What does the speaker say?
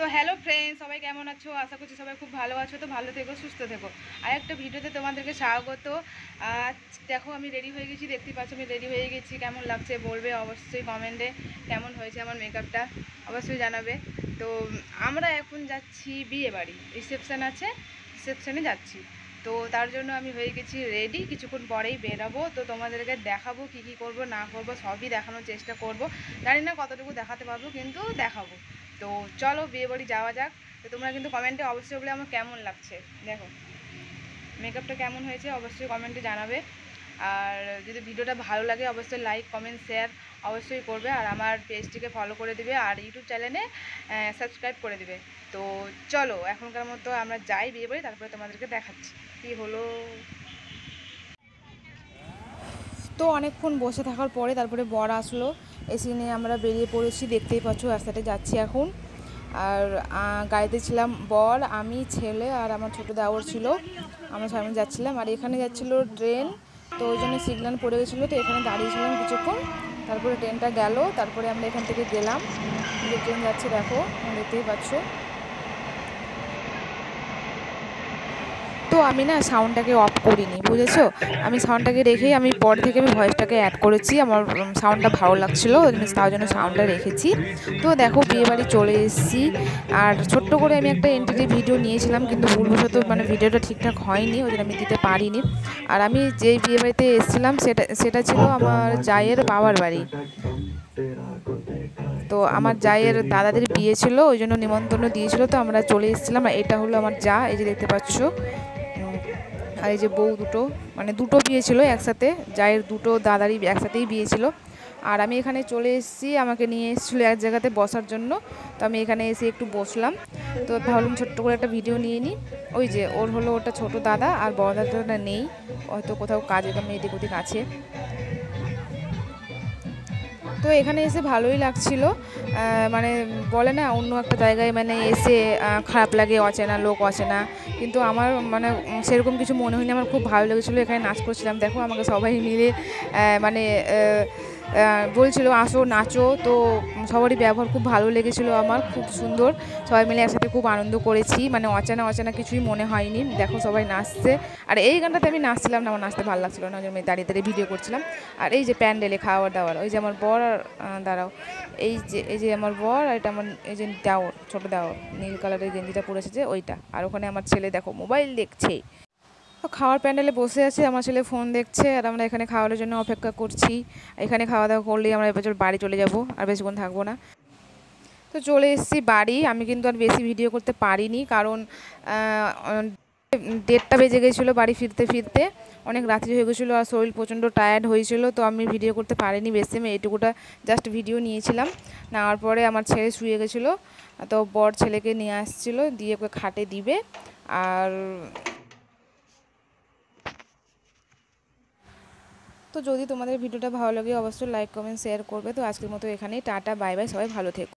তো hello friends, সবাই কেমন আছো? আশা করছি সবাই খুব ভালো আছো। তো ভালো থেকো, সুস্থ থেকো। আর একটা ভিডিওতে তোমাদেরকে স্বাগত। আজ দেখো আমি রেডি হয়ে গেছি, দেখতেই পাচ্ছ আমি রেডি হয়ে গেছি। কেমন লাগছে বলবে অবশ্যই কমেন্টে। কেমন হয়েছে আমার মেকআপটা অবশ্যই জানাবে। তো আমরা এখন যাচ্ছি বিয়ে বাড়ি, রিসেপশান আছে, রিসেপশানে যাচ্ছি। তো তার জন্য আমি হয়ে গেছি রেডি, কিছুক্ষণ পরেই বেরাবো। তো তোমাদেরকে দেখাবো কী কী করবো না করবো, সবই দেখানোর চেষ্টা করব। জানি না কতটুকু দেখাতে পারবো, কিন্তু দেখাবো। তো চলো বিয়ে বাড়ি যাওয়া যাক। তো তোমরা কিন্তু কমেন্টে অবশ্যই বলে আমার কেমন লাগছে, দেখো মেকআপটা কেমন হয়েছে অবশ্যই কমেন্টে জানাবে। আর যদি ভিডিওটা ভালো লাগে অবশ্যই লাইক কমেন্ট শেয়ার অবশ্যই করবে। আর আমার পেজটিকে ফলো করে দিবে, আর ইউটিউব চ্যানেলে সাবস্ক্রাইব করে দিবে। তো চলো এখনকার মতো আমরা যাই বিয়ে বাড়ি, তারপরে তোমাদেরকে দেখাচ্ছি কী হলো। তো অনেকক্ষণ বসে থাকার পরে তারপরে বর আসলো, এসে নিয়ে আমরা বেরিয়ে পড়েছি। দেখতেই পাচ্ছ রাস্তাতে যাচ্ছি এখন। আর গাড়িতে ছিলাম বর, আমি, ছেলে আর আমার ছোটো দেওর ছিল। আমরা সবাই যাচ্ছিলাম। আর এখানে যাচ্ছিলো ট্রেন, তো ওই জন্য সিগন্যাল পড়ে গেছিলো, তো এখানে দাঁড়িয়েছিলাম কিছুক্ষণ। তারপরে ট্রেনটা গেল, তারপরে আমরা এখান থেকে গেলাম। যে ট্রেন যাচ্ছে দেখো, দেখতেই পাচ্ছ। তো আমি না সাউন্ডটাকে অফ করিনি, বুঝেছো? আমি সাউন্ডটাকে রেখেই আমি পরে থেকে আমি ভয়েসটাকে অ্যাড করেছি। আমার সাউন্ডটা ভালো লাগছিলো, তার জন্য সাউন্ডটা রেখেছি। তো দেখো বিয়েবাড়ি চলে এসেছি। আর ছোট্ট করে আমি একটা এন্ট্রি ভিডিও নিয়েছিলাম, কিন্তু ভুলবশত মানে ভিডিওটা ঠিকঠাক হয়নি, ওই জন্য আমি দিতে পারিনি। আর আমি যেই বিয়েবাড়িতে এসেছিলাম সেটা ছিল আমার জায়ের বাবার বাড়ি। তো আমার জায়ের দাদাদের বিয়ে ছিল, ওই জন্য নিমন্ত্রণ দিয়েছিল, তো আমরা চলে এসেছিলাম। আর এটা হলো আমার যা, এই যে দেখতে পাচ্ছ। আর এই যে বউ দুটো, মানে দুটো বিয়ে ছিল একসাথে, জায়ের দুটো দাদারই একসাথেই বিয়ে ছিল। আর আমি এখানে চলে এসেছি, আমাকে নিয়ে এসেছিলো এক জায়গাতে বসার জন্য। তো আমি এখানে এসে একটু বসলাম। তো ভাবলাম ছোট্ট করে একটা ভিডিও নিয়ে নিই। ওই যে ওর হলো ওটা ছোটো দাদা, আর বড় দাদাটা নেই, হয়তো কোথাও কাজে কামে এদিক ওদিক আছে। তো এখানে এসে ভালোই লাগছিল। মানে বলে না অন্য একটা জায়গায় মানে এসে খারাপ লাগে, অচেনা লোক অচেনা, কিন্তু আমার মানে সেরকম কিছু মনে হয়নি। আমার খুব ভালো লেগেছিলো, এখানে নাচ করছিলাম দেখো, আমাকে সবাই মিলে মানে বলছিল আসো নাচো। তো সবারই ব্যবহার খুব ভালো লেগেছিলো, আমার খুব সুন্দর। সবাই মিলে একসাথে খুব আনন্দ করেছি, মানে অচেনা অচেনা কিছুই মনে হয়নি। দেখো সবাই নাচছে। আর এই গানটাতে আমি নাচছিলাম না, আমার নাচতে ভালো লাগছিলো না, আমি দাঁড়িয়ে দাঁড়িয়ে ভিডিও করছিলাম। আর এই যে প্যান্ডেলে খাওয়ার দাওয়ার, ওই যে আমার বর আর দাঁড়াও, এই যে আমার বর, আর এটা আমার এই যে দেওর, ছোটো দেওর, নীল কালারের গেঞ্জিটা পরে এসেছে ওইটা। আর ওখানে আমার ছেলে দেখো মোবাইল দেখছে। তো খাওয়ার প্যান্ডেলে বসে আছে, আমার ছেলে ফোন দেখছে, আর আমরা এখানে খাওয়ার জন্য অপেক্ষা করছি। এখানে খাওয়া দাওয়া করলেই আমরা এবার বাড়ি চলে যাব, আর বেশিক্ষণ থাকবো না। তো চলে এসেছি বাড়ি। আমি কিন্তু আর বেশি ভিডিও করতে পারিনি, কারণ 1:30 বেজে গেছিলো বাড়ি ফিরতে ফিরতে, অনেক রাত্রি হয়ে গেছিলো, আর শরীর প্রচণ্ড টায়ার্ড হয়েছিল। তো আমি ভিডিও করতে পারিনি বেশি, আমি এইটুকুটা জাস্ট ভিডিও নিয়েছিলাম। নেওয়ার পরে আমার ছেলে শুয়ে গেছিলো, তো বর ছেলেকে নিয়ে আসছিলো, দিয়ে ওকে খাটে দিবে। আর তো যদি তোমাদের ভিডিওটা ভালো লাগে অবশ্যই লাইক কমেন্ট শেয়ার করবে। তো আজকের মতো এখানেই টাটা, বাই বাই, সবাই ভালো থেকো।